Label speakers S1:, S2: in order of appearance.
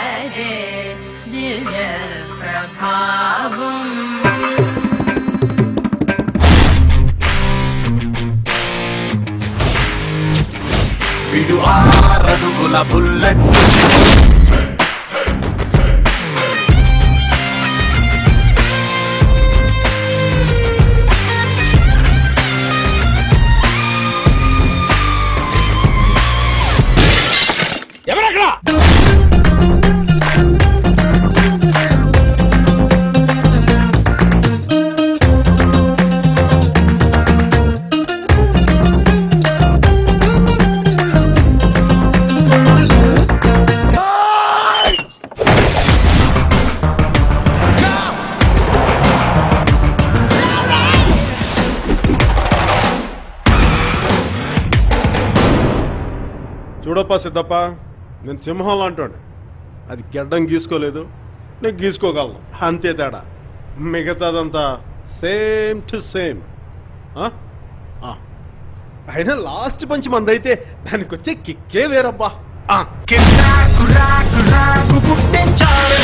S1: భజే దివ్య ప్రభావం.
S2: విడు 6 అడుగుల బుల్లెట్ ఎవరక్కడ?
S3: చూడప్ప సిద్ధప్ప, నేను సింహం లాంటోండి. అది గెడ్డం గీసుకోలేదు, నేను గీసుకోగలను, అంతే తేడా. మిగతాదంతా సేమ్ టు సేమ్. అయినా లాస్ట్ పంచి మందైతే దానికి వచ్చే కిక్కే వేరబ్బా.
S2: కిరాకు రాకు రాకు పుట్టించాలి